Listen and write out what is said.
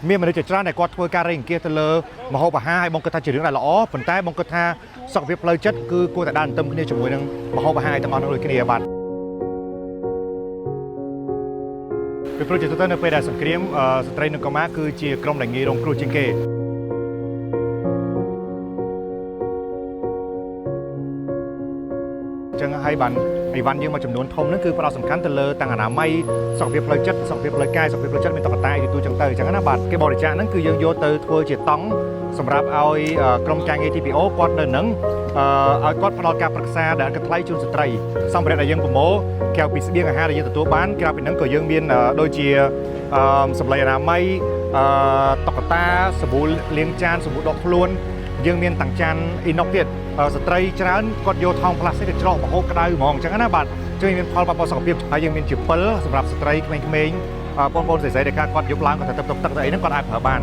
មានមនុស្សជាច្រើនដែលគាត់ធ្វើការរេអង្គាសទៅលើមហោបអាហារហើយបងគិតថាជារឿងដែលល្អប៉ុន្តែបងគិតថាសុខភាពផ្លូវចិត្តគឺគួរតែដើរទន្ទឹមគ្នាជាមួយនឹងមហោបអាហារទាំងអស់នោះដូចគ្នាបាទពីព្រោះជាទូទៅនៅពេលដែលសង្គ្រាមស្ត្រីនិងកុមារគឺជាក្រុមដែលងាយរងគ្រោះជាងគេចឹងហើយបានអីវ៉ាន់យើងមួយចំនួនធំហ្នឹងគឺផ្ដោតសំខាន់ទៅលើទាំងអនាម័យសុខភាពផ្លូវចិត្តសុខភាពផ្លូវកាយសុខភាពផ្លូវចិត្តមានតុក្កតាយទូចឹងទៅចឹងណាបាទគេបរិច្ចាគហ្នឹងគឺយើងយកទៅធ្វើជាតង់សម្រាប់ឲ្យក្រុមការងារ TPO គាត់នៅនឹងឲ្យគាត់ផ្ដល់ការប្រឹក្សាដែលគាត់ថ្លៃជូនស្ត្រីសម្ភារៈដែលយើងប្រមូលក្រៅពីស្បៀងអាហារដែលយើងទទួលបានក្រៅពីហ្នឹងក៏យើងមានដូចជាសម្លេងអនាម័យតុក្កតាសាប៊ូលាងចានសាប៊ូដកខ្លួនយើងមានតាំងចានអ៊ីណុកទៀតស្ត្រីច្រើនគាត់យកថង់ផ្លាស្ទិកទៅច្រោះម្ហូបក្តៅហ្មងអញ្ចឹងណាបាទជួយមានផលប៉ះពាល់សុខភាពហើយយើងមានជាពិលសម្រាប់ស្ត្រីក្មេងៗបងប្អូនស្រីៗដែលគាត់យកឡើងគាត់ទៅទឹកទៅអីហ្នឹងគាត់អាចប្រើបាន